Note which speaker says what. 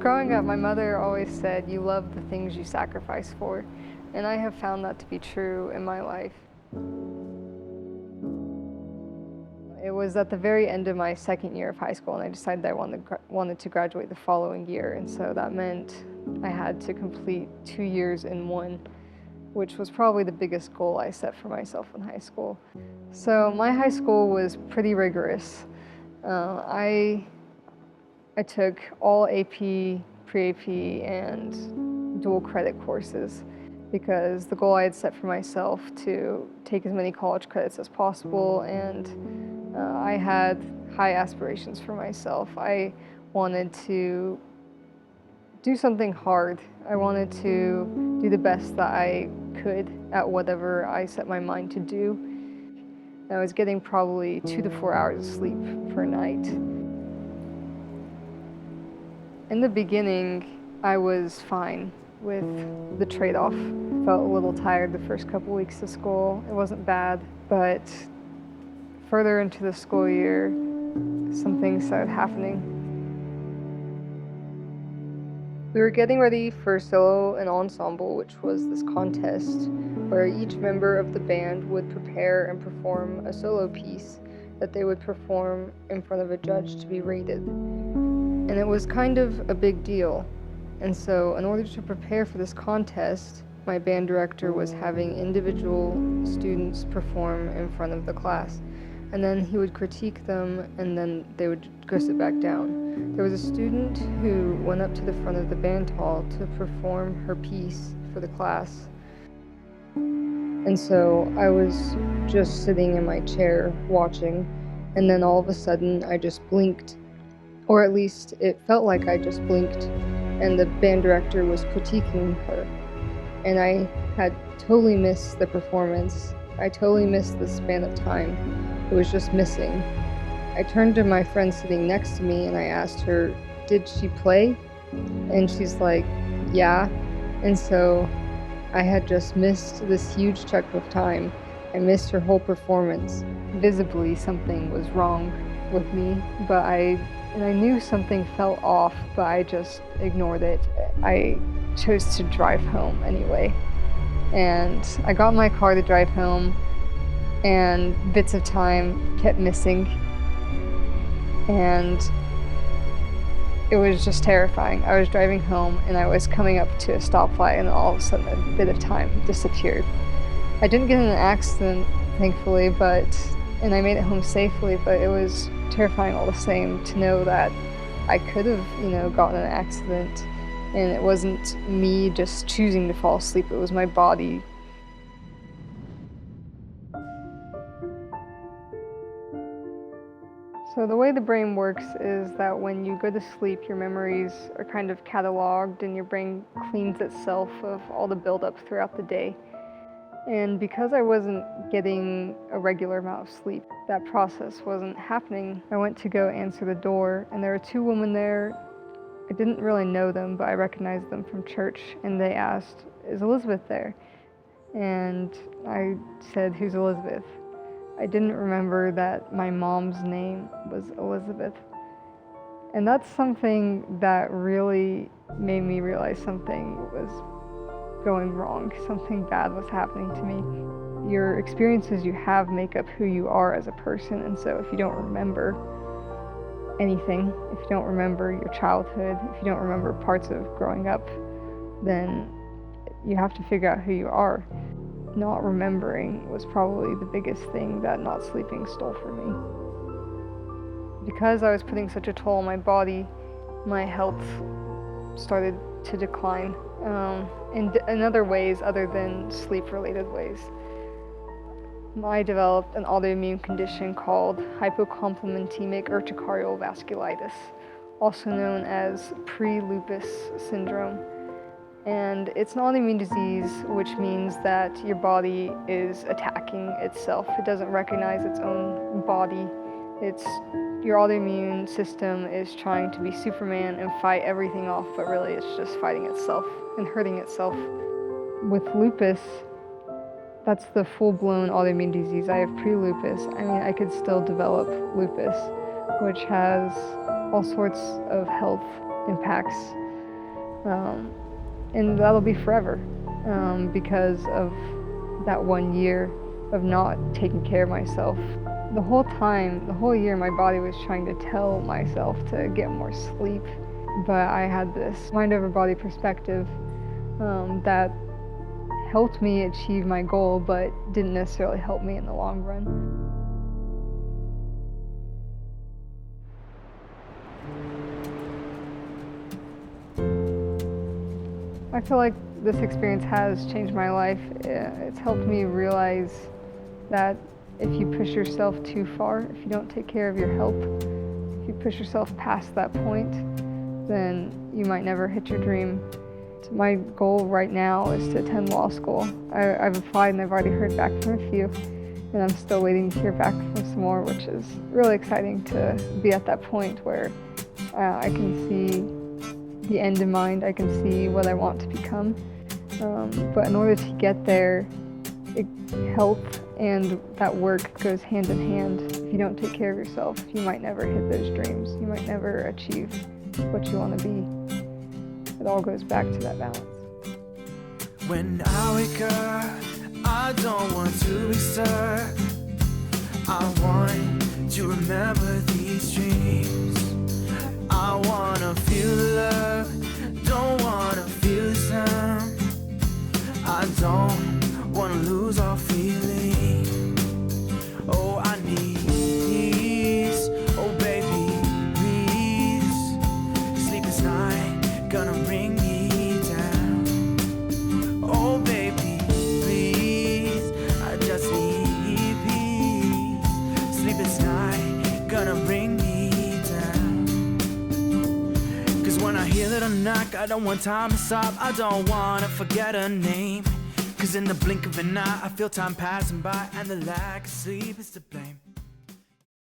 Speaker 1: Growing up, my mother always said, you love the things you sacrifice for. And I have found that to be true in my life. It was at the very end of my second year of high school, and I decided I wanted to graduate the following year. And so that meant I had to complete 2 years in one, which was probably the biggest goal I set for myself in high school. So my high school was pretty rigorous. I took all AP, pre-AP, and dual credit courses because the goal I had set for myself to take as many college credits as possible, and I had high aspirations for myself. I wanted to do something hard. I wanted to do the best that I could at whatever I set my mind to do. I was getting probably 2 to 4 hours of sleep per night. In the beginning, I was fine with the trade-off. Felt a little tired the first couple weeks of school. It wasn't bad, but further into the school year, some things started happening. We were getting ready for solo and ensemble, which was this contest where each member of the band would prepare and perform a solo piece that they would perform in front of a judge to be rated. And it was kind of a big deal. And so in order to prepare for this contest, my band director was having individual students perform in front of the class. And then he would critique them, and then they would go sit back down. There was a student who went up to the front of the band hall to perform her piece for the class. And so I was just sitting in my chair watching, and then all of a sudden I just blinked. Or at least it felt like I just blinked, and the band director was critiquing her. And I had totally missed the performance. I totally missed the span of time. It was just missing. I turned to my friend sitting next to me and I asked her, did she play? And she's like, yeah. And so I had just missed this huge chunk of time. I missed her whole performance. Visibly, something was wrong with me, but I knew something felt off, but I just ignored it. I chose to drive home anyway. And I got in my car to drive home, and bits of time kept missing. And it was just terrifying. I was driving home and I was coming up to a stoplight, and all of a sudden a bit of time disappeared. I didn't get in an accident, thankfully, and I made it home safely, but it was terrifying all the same to know that I could have, gotten in an accident, and it wasn't me just choosing to fall asleep, it was my body. So the way the brain works is that when you go to sleep, your memories are kind of cataloged and your brain cleans itself of all the buildup throughout the day. And because I wasn't getting a regular amount of sleep, that process wasn't happening. I went to go answer the door, and there were 2 women there. I didn't really know them, but I recognized them from church, and they asked, is Elizabeth there? And I said, who's Elizabeth? I didn't remember that my mom's name was Elizabeth. And that's something that really made me realize something was going wrong. Something bad was happening to me. Your experiences you have make up who you are as a person, and so if you don't remember anything, if you don't remember your childhood, if you don't remember parts of growing up, then you have to figure out who you are. Not remembering was probably the biggest thing that not sleeping stole from me. Because I was putting such a toll on my body, my health started to decline in other ways other than sleep-related ways. I developed an autoimmune condition called hypocomplementemic urticarial vasculitis, also known as pre-lupus syndrome. And it's an autoimmune disease, which means that your body is attacking itself. It doesn't recognize its own body. Your autoimmune system is trying to be Superman and fight everything off, but really it's just fighting itself and hurting itself. With lupus, that's the full-blown autoimmune disease. I have pre-lupus. I mean, I could still develop lupus, which has all sorts of health impacts. And that'll be forever, because of that 1 year of not taking care of myself. The whole year, my body was trying to tell myself to get more sleep, but I had this mind over body perspective that helped me achieve my goal, but didn't necessarily help me in the long run. I feel like this experience has changed my life. It's helped me realize that if you push yourself too far, if you don't take care of your health, if you push yourself past that point, then you might never hit your dream. My goal right now is to attend law school. I've applied and I've already heard back from a few, and I'm still waiting to hear back from some more, which is really exciting to be at that point where I can see the end in mind. I can see what I want to become. But in order to get there, health and that work goes hand in hand. If you don't take care of yourself, you might never hit those dreams. You might never achieve what you want to be. It all goes back to that balance.
Speaker 2: When I wake up, I don't want to be stirred. I want to remember these dreams. I wanna feel the love, don't wanna feel the sound. I don't wanna lose all feeling. Oh, I need peace. Oh, baby, please. Sleepless night, gonna bring me down. Oh, baby, please. I just need peace. Sleepless night, gonna bring me down. When I hear little knock, I don't want time to stop. I don't wanna forget her name. Cause in the blink of an eye, I feel time passing by, and the lack of sleep is to blame.